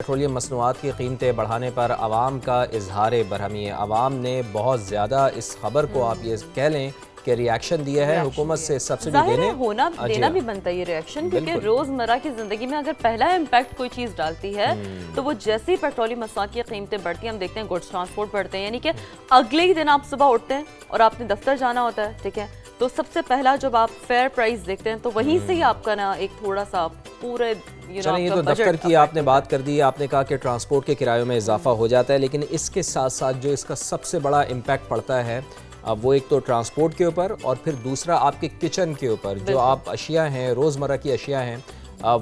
Petroleum मसनूआत की कीमतें बढ़ाने पर आवाम का इजहार बरहमी है। आवाम ने बहुत ज़्यादा इस खबर को आप ये कह लें कि रिएक्शन दिया है हुकूमत से सब्सिडी देने होना देना भी बनता है ये रिएक्शन, क्योंकि रोज़मर्रा की ज़िंदगी में अगर पहला इम्पैक्ट कोई चीज़ डालती है तो वो जैसे ही पेट्रोलियम मसनूआत की कीमतें बढ़ती हैं, हम देखते हैं गुड्स ट्रांसपोर्ट बढ़ते हैं। यानी कि अगले ही दिन आप सुबह उठते हैं और आपने दफ्तर जाना होता है, ठीक है, तो सबसे पहला जब आप फेयर प्राइस देखते हैं तो वहीं से ही आपका ना एक थोड़ा सा पूरे चलिए, ये तो दफ्तर की आपने बात कर दी। आपने कहा कि ट्रांसपोर्ट के किरायों में इजाफा हो जाता है, लेकिन इसके साथ साथ जो इसका सबसे बड़ा इम्पैक्ट पड़ता है वो एक तो ट्रांसपोर्ट के ऊपर और फिर दूसरा आपके किचन के ऊपर। जो आप अशिया हैं, रोज़मर्रा की अशिया हैं,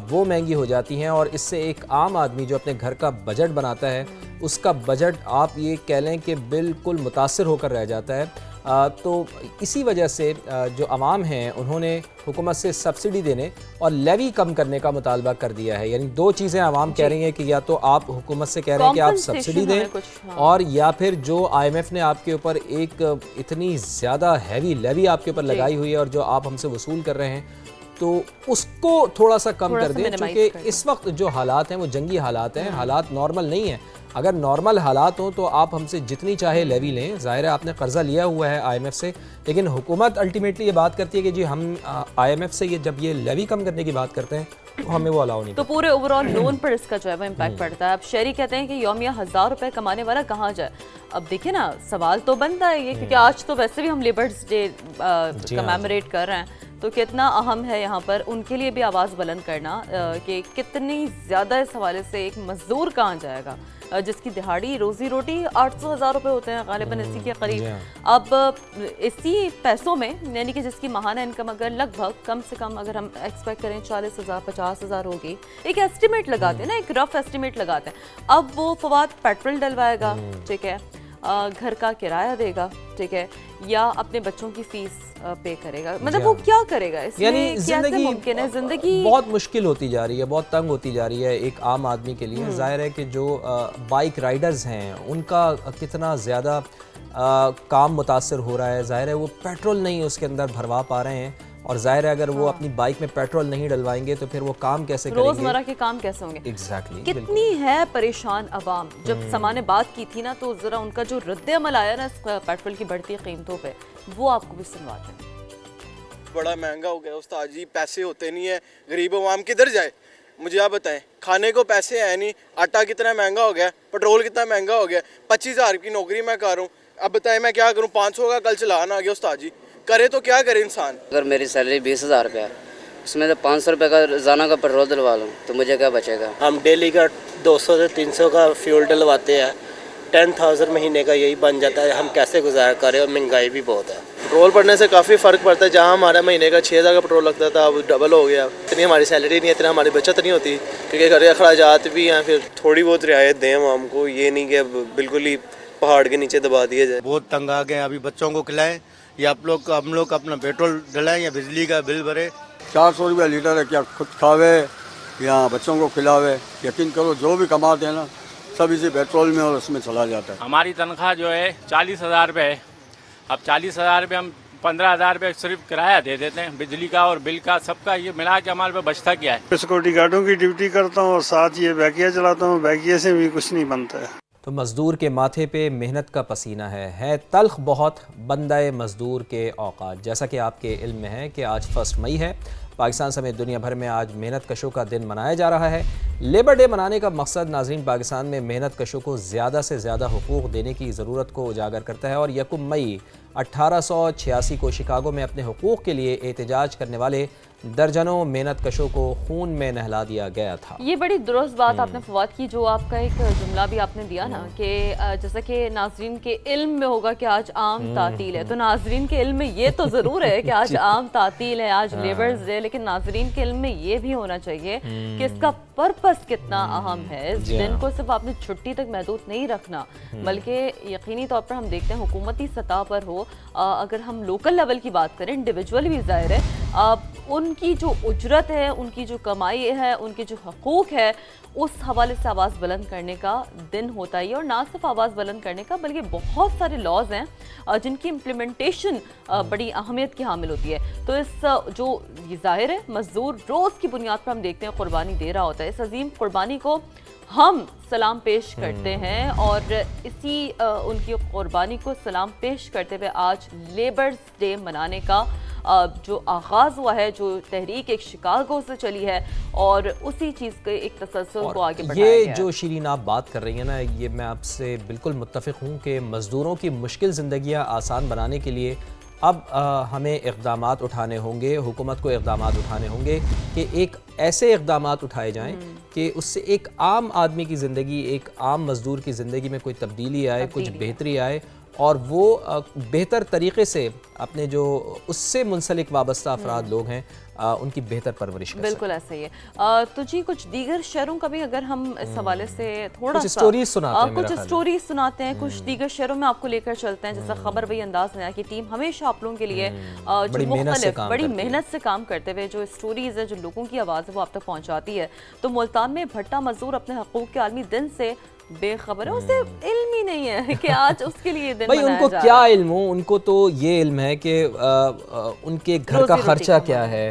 वो महंगी हो जाती हैं और इससे एक आम आदमी जो अपने घर का बजट बनाता है उसका बजट आप ये कह लें कि बिल्कुल मुतासिर होकर रह जाता है। तो इसी वजह से जो अवाम हैं उन्होंने हुकूमत से सब्सिडी देने और लेवी कम करने का मुतालबा कर दिया है। यानी दो चीज़ें अवाम कह रही हैं कि या तो आप हुकूमत से कह रहे हैं कि आप सब्सिडी दें और या फिर जो IMF ने आपके ऊपर एक इतनी ज़्यादा हैवी लेवी आपके ऊपर लगाई हुई है और जो आप हमसे वसूल कर रहे हैं तो उसको थोड़ा सा कम कर दें, क्योंकि इस वक्त जो हालात हैं वो जंगी हालात हैं, हालात नॉर्मल नहीं हैं। अगर नॉर्मल हालात हों तो आप हमसे जितनी चाहे लेवी लें, ज़ाहिर है आपने कर्जा लिया हुआ है IMF से, लेकिन हुकूमत अल्टीमेटली ये बात करती है कि जी हम IMF से जब ये लेवी कम करने की बात करते हैं तो हमें वो अलाउ नहीं, तो पूरे ओवरऑल लोन पर इसका जो है वो इम्पैक्ट पड़ता है। अब शहरी कहते हैं कि यौमिया 1000 रुपए कमाने वाला कहाँ जाए। अब देखिए ना, सवाल तो बनता है ये, क्योंकि आज तो वैसे भी हम लेबर्स डे कमेमोरेट कर रहे हैं, तो कितना अहम है यहाँ पर उनके लिए भी आवाज़ बुलंद करना कि कितनी ज़्यादा इस हवाले से एक मजदूर कहाँ जाएगा जिसकी दिहाड़ी रोजी रोटी 800,000 रुपए होते हैं गालिबन इसी के करीब। अब इसी पैसों में यानी कि जिसकी माहाना इनकम अगर लगभग कम से कम अगर हम एक्सपेक्ट करें 40,000 50,000 होगी, एक एस्टिमेट लगाते हैं ना, एक रफ एस्टिमेट लगाते हैं। अब वो फवाद पेट्रोल डलवाएगा, ठीक है, घर का किराया देगा, ठीक है, या अपने बच्चों की फीस पे करेगा, मतलब वो क्या करेगा इसमें? यानी कैसे मुमकिन है? जिंदगी बहुत मुश्किल होती जा रही है, बहुत तंग होती जा रही है एक आम आदमी के लिए। जाहिर है कि जो बाइक राइडर्स हैं उनका कितना ज़्यादा काम मुतासर हो रहा है। जाहिर है वो पेट्रोल नहीं उसके अंदर भरवा पा रहे हैं और जाहिर है अगर वो अपनी बाइक में पेट्रोल नहीं डलवाएंगे तो फिर वो काम कैसे करेंगे, रोजमर्रा के काम कैसे होंगे। एग्जैक्टली कितनी है परेशान अवाम। जब समा ने बात की थी ना, तो जरा उनका जो रद्द अमल आया ना पेट्रोल की बढ़ती कीमतों पे, वो आपको भी सुनवाते हैं। बड़ा महंगा हो गया उस्ताद जी, पैसे होते नहीं है, गरीब अवाम किधर जाए मुझे आप बताएं। खाने को पैसे है नहीं, आटा कितना महंगा हो गया, पेट्रोल कितना महंगा हो गया, 25,000 की नौकरी मैं कर रहा हूँ, अब बताएं मैं क्या करूँ। 500 का कल चलान आ गया उस्ताद जी, करे तो क्या करे इंसान। अगर मेरी सैलरी 20,000 रुपये है, उसमें से 500 रुपये का रोज़ाना का पेट्रोल डलवा लूँ तो मुझे क्या बचेगा। हम डेली का 200 से 300 का फ्यूल डलवाते हैं, 10,000 महीने का यही बन जाता है। हम कैसे गुजार करें और महंगाई भी बहुत है। पेट्रोल बढ़ने से काफ़ी फ़र्क पड़ता है। जहाँ हमारा महीने का 6,000 का पेट्रोल लगता था अब डबल हो गया। इतनी हमारी सैलरी नहीं है, इतना हमारी बचत नहीं होती, क्योंकि घर के अखराजात भी हैं। फिर थोड़ी बहुत रियायत दें हम को, ये नहीं कि बिल्कुल ही पहाड़ के नीचे दबा दिया जाए। बहुत तंग आ गए। अभी बच्चों को खिलाएं या हम लोग अपना पेट्रोल डलाएं या बिजली का बिल भरे। 400 रुपया लीटर है, क्या खुद खावे या बच्चों को खिलावे। यकीन करो जो भी कमाते हैं ना सब इसी पेट्रोल में और उसमें चला जाता है। हमारी तनख्वाह जो है 40,000 रुपये है। अब 40,000 रुपये हम 15,000 रुपये सिर्फ किराया दे देते हैं, बिजली का और बिल का सबका, ये मिला के हमारे पे बचता क्या है। सिक्योरिटी गार्डों की ड्यूटी करता हूँ और साथ ये बैकिया चलाता हूँ, बैकिया से भी कुछ नहीं बनता है। तो मज़दूर के माथे पे मेहनत का पसीना है तल्ख बहुत बंदाए मज़दूर के औकात। जैसा कि आपके इल्म में है कि आज 1 मई है, पाकिस्तान समेत दुनिया भर में आज मेहनत कशों का दिन मनाया जा रहा है। लेबर डे मनाने का मकसद नाज़रीन पाकिस्तान में मेहनत कशों को ज़्यादा से ज़्यादा हुकूक़ देने की ज़रूरत को उजागर करता है और 1 मई 1886 को शिकागो में अपने हुकूक़ के लिए एहतजाज करने वाले दर्जनों मेहनत कशों को खून में नहला दिया गया था। ये बड़ी दुरुस्त बात आपने फवाद की, जो आपका एक जुमला भी आपने दिया ना कि जैसा कि नाजरीन के इल्म में होगा कि आज आम तातील है, तो नाजरीन के इल्म में ये तो ज़रूर है कि आज आम तातील है, आज लेबर्स डे, लेकिन नाजरीन के इल्म में ये भी होना चाहिए कि इसका पर्पस कितना अहम है। इस दिन को सिर्फ आपने छुट्टी तक महदूद नहीं रखना, बल्कि यकीनी तौर पर हम देखते हैं हुकूमती सतह पर हो, अगर हम लोकल लेवल की बात करें, इंडिविजुअल भी ज़ाहिर है, उनकी जो उजरत है, उनकी जो कमाई है, उनके जो हकूक़ है, उस हवाले से आवाज़ बुलंद करने का दिन होता है। और ना सिर्फ आवाज़ बुलंद करने का, बल्कि बहुत सारे लॉज हैं जिनकी इम्प्लीमेंटेशन बड़ी अहमियत की हामिल होती है। तो इस जो ये ज़ाहिर है मज़दूर रोज़ की बुनियाद पर हम देखते हैं कुर्बानी दे रहा होता है, इस अजीम कुर्बानी को हम सलाम पेश करते हैं और इसी उनकी कुर्बानी को सलाम पेश करते हुए आज लेबर्स डे मनाने का जो आगाज़ हुआ है, जो तहरीक एक शिकागो से चली है और उसी चीज़ के एक तसलसल को आगे बढ़ाया ये गया जो शिरीन आप बात कर रही हैं ना, ये मैं आपसे बिल्कुल मुत्तफ़िक़ हूँ कि मज़दूरों की मुश्किल ज़िंदगियाँ आसान बनाने के लिए अब हमें इक़दामात उठाने होंगे, हुकूमत को इक़दामात उठाने होंगे कि एक ऐसे इक़दामात उठाए जाएं कि उससे एक आम आदमी की ज़िंदगी, एक आम मज़दूर की ज़िंदगी में कोई तब्दीली आए, कुछ बेहतरी आए और वो बेहतर तरीक़े से अपने जो उससे मुंसलिक वाबस्ता अफराद लोग हैं उनकी बेहतर परवरिश कर बिल्कुल ऐसा ही है। तो जी कुछ दीगर शहरों का भी अगर हम इस हवाले से थोड़ा कुछ स्टोरीज सुनाते हैं, कुछ स्टोरीज सुनाते हैं, कुछ दीगर शहरों में आपको लेकर चलते हैं, जैसा खबर वही अंदाज नया की टीम हमेशा आप लोगों के लिए बड़ी मेहनत से काम करते हुए जो स्टोरीज है, जो लोगों की आवाज़ है वो आप तक पहुँचाती है। तो मुल्तान में भट्टा मजदूर अपने हकूक़ के आलमी दिन से बेखबर है, उसे इल्म ही नहीं है कि आज उसके लिए दिन भाई उनको क्या इल्म हो, उनको तो ये इल्म है कि उनके घर का खर्चा क्या है।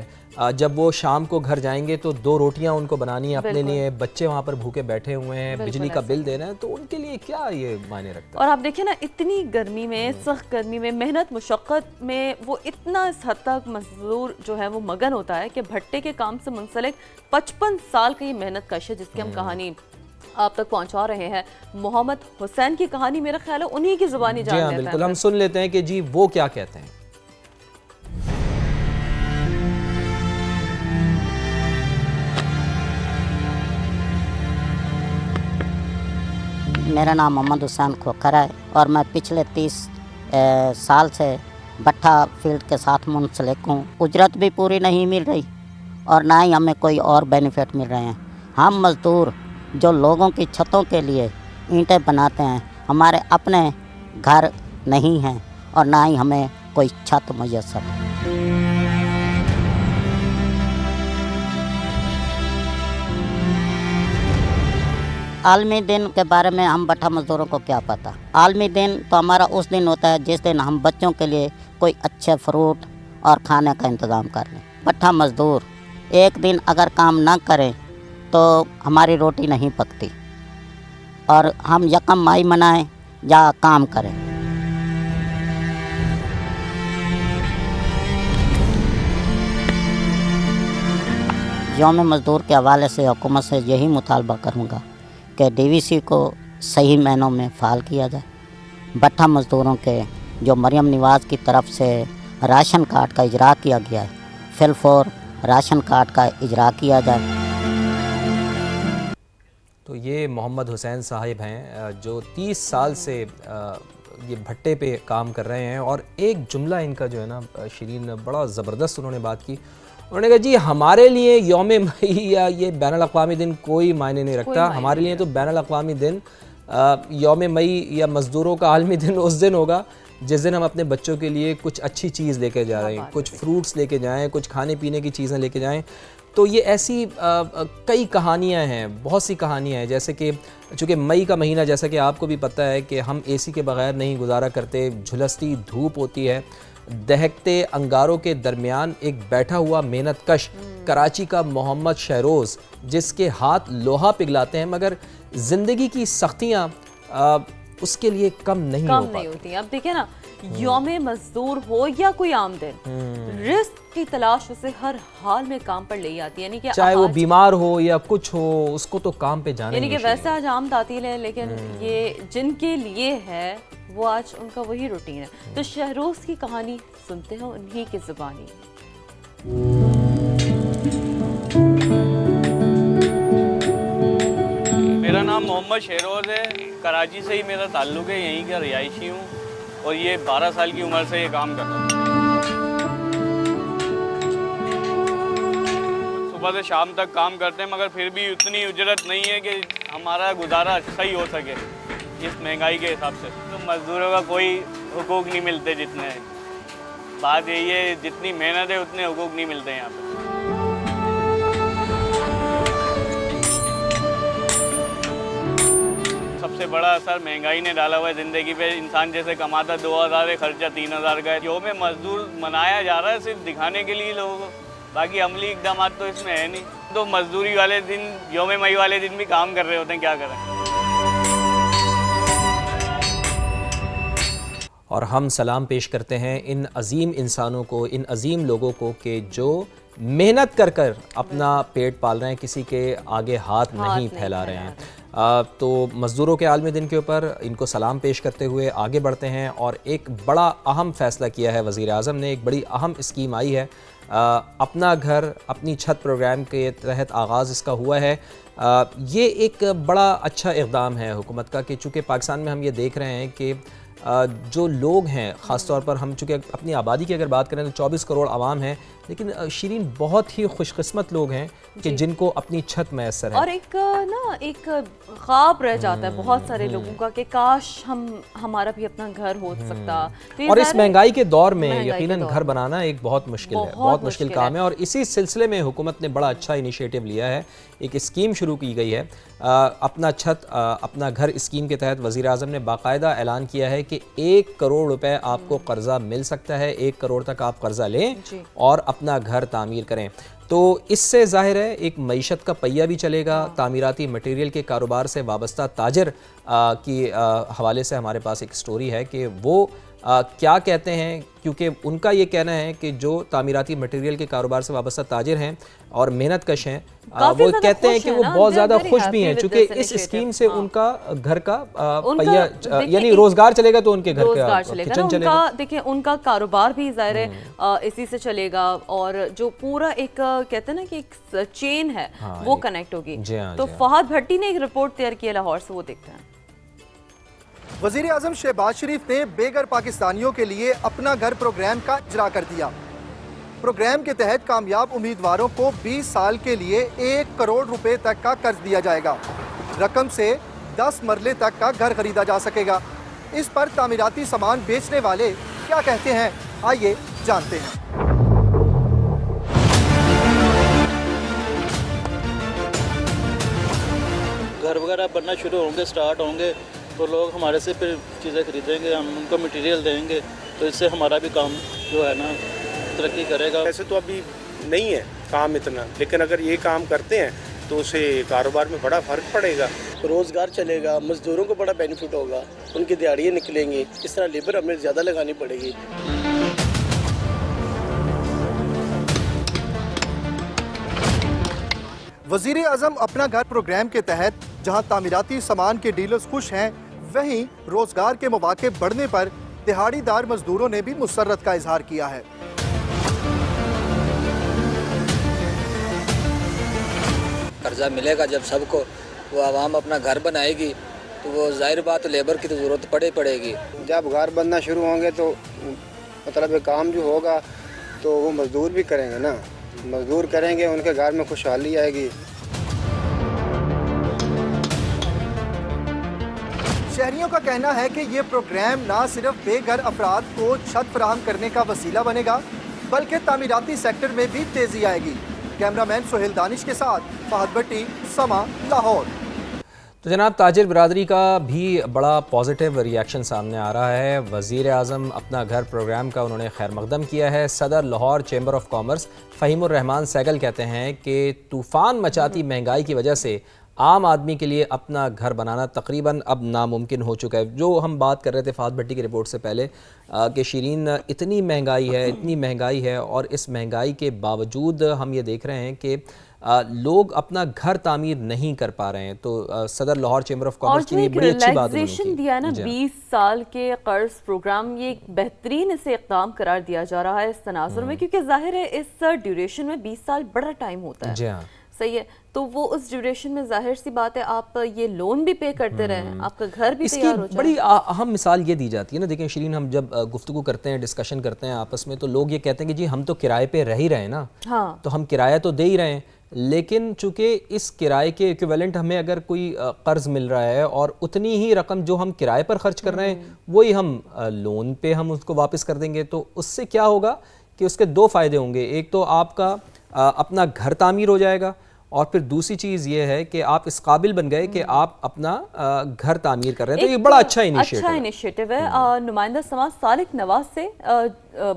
जब वो शाम को घर जाएंगे तो 2 रोटियां उनको बनानी है अपने लिए, बच्चे वहाँ पर भूखे बैठे हुए हैं, बिजली का बिल देना है, तो उनके लिए क्या ये मायने रखता है। और आप देखिए ना, इतनी गर्मी में, सख्त गर्मी में, मेहनत मुशक्क़त में वो इतना इस हद तक मजदूर जो है वो मगन होता है कि भट्टे के काम से मुंसलिक 55 साल की मेहनत कश है, जिसकी हम कहानी आप तक पहुंचा रहे हैं। मोहम्मद हुसैन की कहानी मेरा ख्याल है उन्हीं की ज़ुबानी जान लेते हैं। बिल्कुल, हम सुन लेते हैं कि जी वो क्या कहते हैं। मेरा नाम मोहम्मद हुसैन खोखर है और मैं पिछले 30 साल से भट्टा फील्ड के साथ मुंसलिक हूँ। उजरत भी पूरी नहीं मिल रही और ना ही हमें कोई और बेनिफिट मिल रहे हैं। हम मज़दूर जो लोगों की छतों के लिए ईंटें बनाते हैं, हमारे अपने घर नहीं हैं और ना ही हमें कोई छत मुयस्सर है। आलमी दिन के बारे में हम भट्टा मज़दूरों को क्या पता। आलमी दिन तो हमारा उस दिन होता है जिस दिन हम बच्चों के लिए कोई अच्छे फ्रूट और खाने का इंतज़ाम कर लें। भट्टा मज़दूर एक दिन अगर काम ना करें तो हमारी रोटी नहीं पकती और हम यकम माई मनाएं या काम करें। यौम मज़दूर के हवाले से हुकूमत से यही मुतालबा करूँगा कि DVC को सही मायनों में फ़ाल किया जाए। भट्टा मज़दूरों के जो मरियम नवाज़ की तरफ से राशन कार्ड का इजरा किया गया है, फिलफोर राशन कार्ड का इजरा किया जाए। तो ये मोहम्मद हुसैन साहिब हैं जो 30 साल से ये भट्टे पे काम कर रहे हैं और एक जुमला इनका जो है ना शिरीन, बड़ा ज़बरदस्त उन्होंने बात की। उन्होंने कहा जी हमारे लिए यौम मई या ये बैनुल अक़वामी दिन कोई मायने नहीं रखता, हमारे लिए तो बैनुल अक़वामी दिन यौम मई या मज़दूरों का आलमी दिन उस दिन होगा जिस दिन हम अपने बच्चों के लिए कुछ अच्छी चीज़ लेके जा रहे हैं, कुछ फ्रूट्स लेके जाएँ, कुछ खाने पीने की चीज़ें लेके जाएँ। तो ये ऐसी कई कहानियाँ हैं, बहुत सी कहानियाँ हैं, जैसे कि चूँकि मई का महीना, जैसा कि आपको भी पता है कि हम AC के बग़ैर नहीं गुजारा करते, झुलसती धूप होती है, दहकते अंगारों के दरमियान एक बैठा हुआ मेहनत कश कराची का मोहम्मद शहरोज़, जिसके हाथ लोहा पिघलाते हैं, मगर ज़िंदगी की सख्तियाँ उसके लिए कम नहीं होती। अब देखिए ना, यौम मजदूर हो या कोई आम दिन, रिस्क की तलाश उसे हर हाल में काम पर ले आती है, यानी कि चाहे वो बीमार हो या कुछ हो, उसको तो काम पे जाना, यानी कि वैसे आज आम तातील है, लेकिन ये जिनके लिए है वो आज उनका वही रूटीन है। तो शहरोज़ की कहानी सुनते हैं उन्हीं की ज़ुबानी। मेरा नाम मोहम्मद शहरोज़ है, कराची से ही मेरा ताल्लुक़ है, यहीं का रिहायशी हूँ और ये 12 साल की उम्र से ये काम कर रहा हूँ। सुबह से शाम तक काम करते हैं, मगर फिर भी उतनी उजरत नहीं है कि हमारा गुजारा सही हो सके इस महंगाई के हिसाब से। तो मज़दूरों का कोई हुकूक नहीं मिलते जितने, बात यही है जितनी मेहनत है उतने हुकूक नहीं मिलते यहाँ पे। सबसे बड़ा असर महंगाई ने डाला हुआ है ज़िंदगी पे। इंसान जैसे कमाता 2000 है, खर्चा 3000 का है। यौम मज़दूर मनाया जा रहा है सिर्फ दिखाने के लिए लोगों को बाकी अमली इकदाम तो इसमें है नहीं। तो मजदूरी वाले दिन, यौम मई वाले दिन भी काम कर रहे होते हैं, क्या करें। और हम सलाम पेश करते हैं इन अजीम इंसानों को, इन अजीम लोगों को कि जो मेहनत कर कर अपना पेट पाल रहे हैं, किसी के आगे हाथ नहीं फैला रहे हैं। तो मज़दूरों के आलमी दिन के ऊपर इनको सलाम पेश करते हुए आगे बढ़ते हैं। और एक बड़ा अहम फ़ैसला किया है वज़ीर आज़म ने, एक बड़ी अहम स्कीम आई है, अपना घर अपनी छत प्रोग्राम के तहत आगाज़ इसका हुआ है। ये एक बड़ा अच्छा इक़दाम है हुकूमत का कि चूँकि पाकिस्तान में हम ये देख रहे हैं कि जो लोग हैं, ख़ास तौर पर हम चूँकि अपनी आबादी की अगर बात करें तो 24 करोड़ आवाम हैं, लेकिन शिरीन बहुत ही खुशकिस्मत लोग हैं कि जिनको अपनी छत मैसर है। और एक ख्वाब रह जाता है बहुत सारे लोगों का कि काश हमारा भी अपना घर हो सकता। तो और इस महंगाई के दौर में यकीनन घर बनाना एक बहुत मुश्किल है, बहुत मुश्किल काम है। और इसी सिलसिले में हुकूमत ने बड़ा अच्छा इनिशिएटिव लिया है, एक स्कीम शुरू की गई है, अपना छत अपना घर स्कीम के तहत वज़ीर आज़म ने बाकायदा ऐलान किया है कि 1 करोड़ रुपए आपको कर्जा मिल सकता है। 1 करोड़ तक आप कर्जा लें और अपना घर तामीर करें। तो इससे ज़ाहिर है एक मईशत का पहिया भी चलेगा। तामीराती मटेरियल के कारोबार से वाबस्ता ताजर की हवाले से हमारे पास एक स्टोरी है कि वो क्या कहते हैं, क्योंकि उनका ये कहना है कि जो तामीराती मटेरियल के कारोबार से वाबस्ता ताजिर हैं और मेहनत कश हैं, वो कहते हैं कि वो बहुत ज़्यादा खुश भी हैं, चूँकि इस स्कीम से उनका घर का पहिया यानी रोज़गार चलेगा, तो उनके घर का किचन चलेगा। देखिए उनका कारोबार भी ज़ाहिर है इसी से चलेगा, और जो पूरा एक कहते हैं ना कि एक चेन है वो कनेक्ट होगी। तो फहद भट्टी ने एक रिपोर्ट तैयार की है लाहौर से, वो देखते हैं। वज़ीर आज़म शहबाज शरीफ ने बेघर पाकिस्तानियों के लिए अपना घर प्रोग्राम का इजरा कर दिया। प्रोग्राम के तहत कामयाब उम्मीदवारों को 20 साल के लिए 1 करोड़ रुपए तक का कर्ज दिया जाएगा। रकम से 10 मरले तक का घर खरीदा जा सकेगा। इस पर तामीराती सामान बेचने वाले क्या कहते हैं, आइए जानते हैं। घर वगैरह बनना शुरू होंगे, स्टार्ट होंगे, तो लोग हमारे से फिर चीज़ें खरीदेंगे, हम उनको मटेरियल देंगे, तो इससे हमारा भी काम जो है ना तरक्की करेगा। वैसे तो अभी नहीं है काम इतना, लेकिन अगर ये काम करते हैं तो उससे कारोबार में बड़ा फ़र्क पड़ेगा, रोज़गार चलेगा, मज़दूरों को बड़ा बेनिफिट होगा, उनकी दिहाड़ियाँ निकलेंगी, इस तरह लेबर हमें ज़्यादा लगानी पड़ेगी। वज़ीर आज़म अपना घर प्रोग्राम के तहत जहां तामीराती सामान के डीलर्स खुश हैं, वहीं रोजगार के मौके बढ़ने पर दिहाड़ीदार मजदूरों ने भी मुसर्रत का इजहार किया है। कर्जा मिलेगा जब सबको, वो आवाम अपना घर बनाएगी, तो वो जाहिर बात लेबर की तो ज़रूरत पड़ेगी। जब घर बनना शुरू होंगे तो मतलब काम जो होगा तो वो मजदूर भी करेंगे ना, मजदूर करेंगे, उनके घर में खुशहाली आएगी। शहरियों का कहना है कि ये प्रोग्राम ना सिर्फ बेघर अफराद को छत फराहम करने का वसीला बनेगा, बल्कि तामीराती सेक्टर में भी तेजी आएगी। कैमरामैन सोहेल दानिश के साथ फहद भट्टी, समा, लाहौर। तो जनाब ताजिर बिरादरी का भी बड़ा पॉजिटिव रिएक्शन सामने आ रहा है। वज़ीर आज़म अपना घर प्रोग्राम का उन्होंने खैर मकदम किया है। सदर Lahore chamber of commerce Fahimur Rahman Saigal कहते हैं कि तूफ़ान मचाती महंगाई की वजह से आम आदमी के लिए अपना घर बनाना तकरीबन अब नामुमकिन हो चुका है। जो हम बात कर रहे थे फहद भट्टी की रिपोर्ट से पहले कि शिरीन इतनी महंगाई है और इस महंगाई के बावजूद हम ये देख रहे हैं कि लोग अपना घर तामीर नहीं कर पा रहे हैं। तो सदर लाहौर चैम्बर ऑफ कॉमर्स की बड़ी अच्छी बात दिया ना 20 साल के कर्ज प्रोग्राम, ये एक बेहतरीन इसे इक़दाम करार दिया जा रहा है इस तनाजुर में, क्योंकि जाहिर है इस ड्यूरेशन में 20 साल बड़ा टाइम होता है। सही है, तो वो उस ड्यूरेशन में जाहिर सी बात है आप ये लोन भी पे करते रहें, आपका घर भी तैयार हो जाए। बड़ी अहम मिसाल ये दी जाती है ना, देखें शिरीन, हम जब गुफ्तगू करते हैं, डिस्कशन करते हैं आपस में, तो लोग ये कहते हैं कि जी हम तो किराए पे रह ही रहे हैं ना, हाँ, तो हम किराया तो दे ही रहे हैं, लेकिन चूंकि इस किराए के इक्विवेलेंट हमें अगर कोई कर्ज मिल रहा है और उतनी ही रकम जो हम किराए पर खर्च कर रहे हैं वही हम लोन पे हम उसको वापस कर देंगे, तो उससे क्या होगा कि उसके दो फ़ायदे होंगे। एक तो आपका अपना घर तामीर हो जाएगा, और फिर दूसरी चीज़ ये है कि आप इस काबिल बन गए कि आप अपना घर तामीर कर रहे हैं, तो ये बड़ा अच्छा इनिशिएटिव है। नुमाइंदा समाज सालिक नवाज से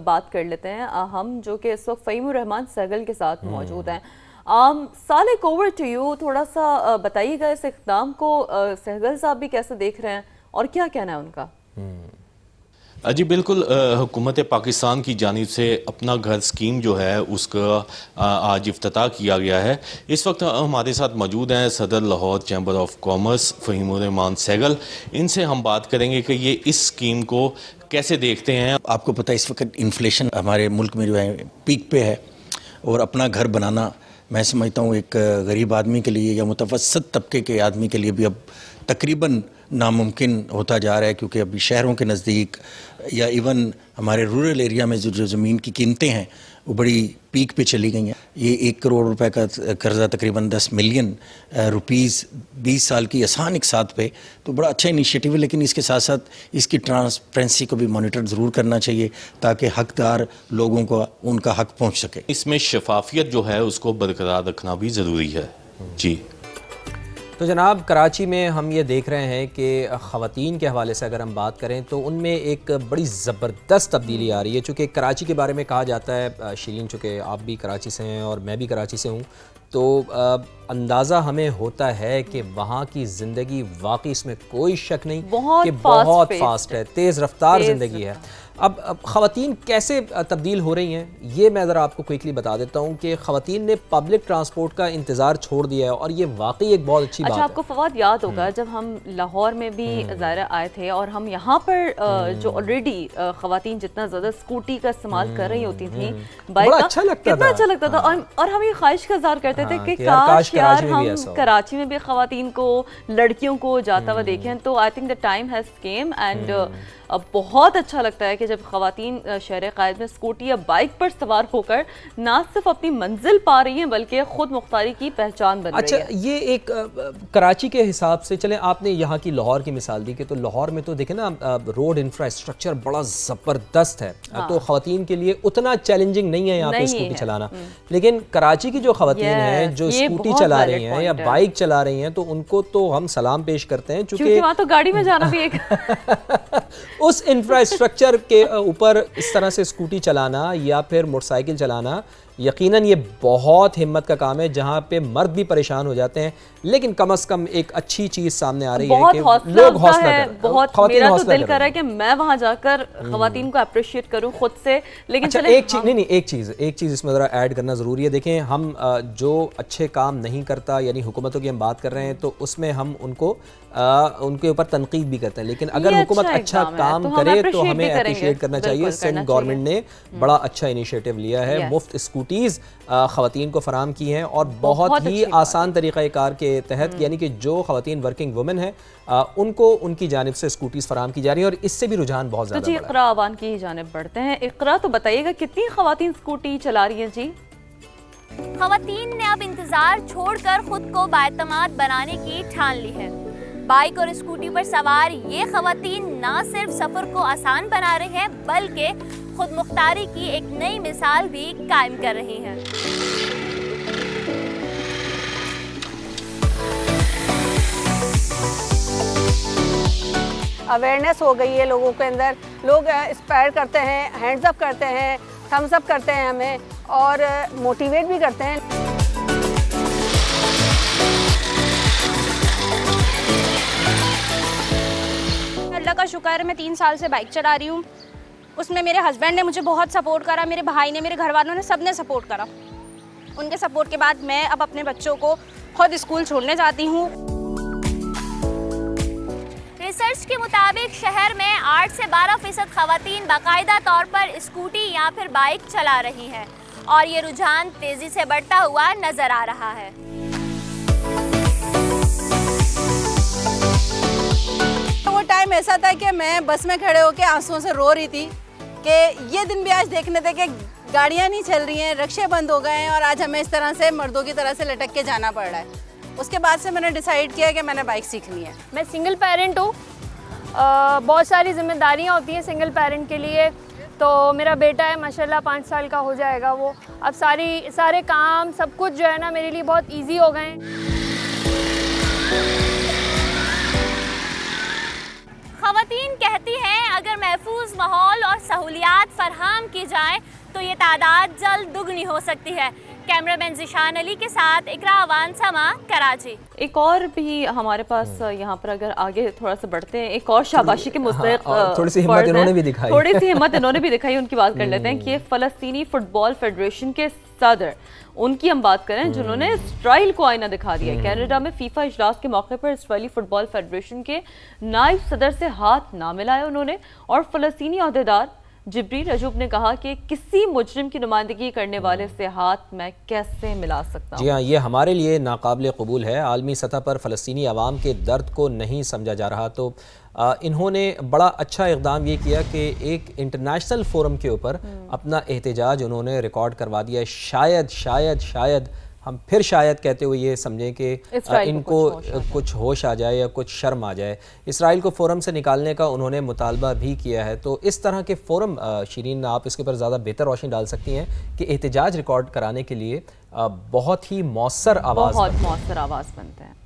बात कर लेते हैं हम, जो कि इस वक्त फ़हीमुर रहमान सहगल के साथ मौजूद हैं। सालिक, ओवर टू यू, थोड़ा सा बताइएगा इस इक़दाम को सहगल साहब भी कैसे देख रहे हैं और क्या कहना है उनका? जी बिल्कुल, हुकूमत पाकिस्तान की जानिब से अपना घर स्कीम जो है उसका आज इफ्तिताह किया गया है। इस वक्त हमारे साथ मौजूद हैं सदर Lahore chamber of commerce Fahimur Rehman Sehgal. इनसे हम बात करेंगे कि ये इस स्कीम को कैसे देखते हैं। आपको पता है इस वक्त इन्फ्लेशन हमारे मुल्क में जो है पीक पे है, और अपना घर बनाना मैं समझता हूँ एक गरीब आदमी के लिए या मुतवस्सत तबके के आदमी के लिए भी अब तकरीबन नामुमकिन होता जा रहा है, क्योंकि अभी शहरों के नज़दीक या इवन हमारे रूरल एरिया में जो ज़मीन की कीमतें हैं वो बड़ी पीक पे चली गई हैं। ये 1 करोड़ रुपए का कर्ज़ा तकरीबन 10 मिलियन रुपीस 20 साल की आसान एक साथ पे, तो बड़ा अच्छा इनिशिएटिव है। लेकिन इसके साथ साथ इसकी ट्रांसपेरेंसी को भी मॉनिटर ज़रूर करना चाहिए ताकि हकदार लोगों को उनका हक पहुँच सके। इसमें शफाफियत जो है उसको बरकरार रखना भी ज़रूरी है। जी तो जनाब, कराची में हम ये देख रहे हैं कि ख़वातीन के हवाले से अगर हम बात करें तो उनमें एक बड़ी ज़बरदस्त तब्दीली आ रही है। चूँकि कराची के बारे में कहा जाता है, शिरीन चूँकि आप भी कराची से हैं और मैं भी कराची से हूँ, तो अंदाज़ा हमें होता है कि वहाँ की ज़िंदगी वाकई, इसमें कोई शक नहीं कि बहुत फास्ट है, तेज़ रफ्तार ज़िंदगी है। अब ख़वातीन कैसे तब्दील हो रही हैं, ये मैं ज़रा आपको क्विकली बता देता हूँ कि ख़वातीन ने पब्लिक ट्रांसपोर्ट का इंतज़ार छोड़ दिया है, और ये वाकई एक बहुत अच्छी बात है। आपको फवाद याद होगा जब हम लाहौर में भी ज़ाहिर आए थे और हम यहाँ पर जो ऑलरेडी ख़वातीन जितना ज़्यादा स्कूटी का इस्तेमाल कर रही होती थी, बाइक का, कितना अच्छा लगता था। और हम ये ख्वाहिश का इज़हार करते थे कि काश यार हम कराची में भी ख़वातीन को, लड़कियों को जाता हुआ देखें। तो I think the time has came and अब बहुत अच्छा लगता है कि जब ख़वातीन शहर क़ायद में स्कूटी या बाइक पर सवार होकर ना सिर्फ अपनी मंजिल पा रही हैं बल्कि ख़ुद मुख्तारी की पहचान बन रही है। अच्छा, ये एक कराची के हिसाब से चलें, आपने यहाँ की लाहौर की मिसाल दी कि तो लाहौर में तो देखें ना, रोड इंफ्रास्ट्रक्चर बड़ा ज़बरदस्त है। हाँ। तो ख़वातीन के लिए उतना चैलेंजिंग नहीं है यहाँ पे स्कूटी चलाना। लेकिन कराची की जो ख़वातीन हैं जो स्कूटी चला रही हैं या बाइक चला रही हैं, तो उनको तो हम सलाम पेश करते हैं, क्योंकि वहाँ तो गाड़ी में जाना भी एक उस इंफ्रास्ट्रक्चर के ऊपर इस तरह से स्कूटी चलाना या फिर मोटरसाइकिल चलाना यकीनन ये बहुत हिम्मत का काम है, जहाँ पे मर्द भी परेशान हो जाते हैं। लेकिन कम से कम एक अच्छी चीज़ सामने आ रही है कि लोग हौसला करें। बहुत मेरा तो दिल कर रहा है कि मैं वहाँ जाकर ख़वातीन को अप्रिशिएट करूँ खुद से। लेकिन अच्छा, एक चीज़ नहीं, एक चीज़ इसमें ज़रा ऐड करना ज़रूरी है। देखें, हम जो अच्छे काम नहीं करता, यानी हुकूमतों की हम बात कर रहे हैं, तो उसमें हम उनके ऊपर तनकीद भी करते हैं। लेकिन अगर हुकूमत अच्छा काम करे तो हमें अप्रिशिएट करना चाहिए। सिंध गवर्नमेंट ने बड़ा अच्छा इनिशिएटिव लिया है, मुफ्त स्कूटीज़ ख़वातीन को फराम की हैं, और बहुत ही आसान तरीक़ाकार के तहत, यानी कि जो ख़वातीन वर्किंग वुमेन है उनको उनकी जानिब से स्कूटीज़ फराम की जा रही है, और इससे भी रुझान बहुत ज़्यादा है। तो जी, इक़रा आवान की जानिब बढ़ते हैं। इक़रा, तो बताइएगा कितनी ख़वातीन स्कूटी चला रही हैं? जी, ख़वातीन ने अब इंतज़ार छोड़कर खुद को बाएतमाद बनाने की ठान ली है। बाइक और स्कूटी पर सवार ये ख़वातीन ना सिर्फ सफ़र को आसान बना रही हैं, बल्कि खुद मुख्तारी की एक नई मिसाल भी कायम कर रही हैं। अवेयरनेस हो गई है लोगों के अंदर, लोग इंस्पायर करते हैं, हैंड्स अप करते हैं, थम्स अप करते हैं हमें, और मोटिवेट भी करते हैं। अल्लाह का शुक्र है, मैं 3 साल से बाइक चला रही हूँ। उसमें मेरे हस्बैंड ने मुझे बहुत सपोर्ट करा, मेरे भाई ने, मेरे घर वालों ने, सब ने सपोर्ट करा। उनके सपोर्ट के बाद मैं अब अपने बच्चों को खुद स्कूल छोड़ने जाती हूँ। रिसर्च के मुताबिक शहर में 8 से 12% ख़वातीन बाकायदा तौर पर स्कूटी या फिर बाइक चला रही हैं, और ये रुझान तेज़ी से बढ़ता हुआ नज़र आ रहा है। वो टाइम ऐसा था कि मैं बस में खड़े होकर आंसुओं से रो रही थी कि ये दिन भी आज देखने थे कि गाड़ियाँ नहीं चल रही हैं, रिक्शे बंद हो गए हैं, और आज हमें इस तरह से मर्दों की तरह से लटक के जाना पड़ रहा है। उसके बाद से मैंने डिसाइड किया कि मैंने बाइक सीखनी है। मैं सिंगल पेरेंट हूँ, बहुत सारी जिम्मेदारियाँ होती हैं सिंगल पेरेंट के लिए, तो मेरा बेटा है माशाल्लाह 5 साल का हो जाएगा वो। अब सारे काम सब कुछ जो है ना मेरे लिए बहुत इजी हो गए हैं। ख़वातीन कहती हैं अगर महफूज माहौल और सहूलियात फराहम की जाए तो ये तादाद जल्द दुगनी हो सकती है। कैमरामैन ज़िशान अली के साथ इकरा अवान समा, कराची। एक और भी हमारे पास यहाँ पर अगर आगे थोड़ा सा बढ़ते हैं, एक और शाबाशी के मुस्तहिक थोड़ी सी हिम्मत इन्होंने भी दिखाई, थोड़ी सी हिम्मत इन्होंने भी दिखाई। उनकी बात कर लेते हैं कि ये फ़लस्तीनी फ़ुटबॉल फेडरेशन के सदर, उनकी हम बात करें जिन्होंने इसराइल को आईना दिखा दिया। कनाडा में फीफा इजलास के मौके पर इसराइली फ़ुटबॉल फेडरेशन के नायब सदर से हाथ ना मिलाया उन्होंने, और फ़लस्तीनी अहदेदार जिब्री रजूब ने कहा कि किसी मुजरिम की नुमाइंदगी करने वाले से हाथ मैं कैसे मिला सकता हूँ। जी हाँ, ये हमारे लिए नाकाबिल कबूल है। आलमी सतह पर फ़लस्तीनी अवाम के दर्द को नहीं समझा जा रहा, तो इन्होंने बड़ा अच्छा इक़दाम ये किया कि एक इंटरनेशनल फोरम के ऊपर अपना एहतजाज उन्होंने रिकॉर्ड करवा दिया। शायद हम फिर शायद कहते हुए ये समझें कि इनको कुछ होश आ जाए या कुछ शर्म आ जाए। इसराइल को फ़ोरम से निकालने का उन्होंने मुतालबा भी किया है। तो इस तरह के फ़ोरम, शीरीन आप इसके ऊपर ज़्यादा बेहतर रोशनी डाल सकती हैं कि एहतजाज रिकॉर्ड कराने के लिए बहुत ही मौसर आवाज़ बहुत मौसर आवाज़ बनते हैं।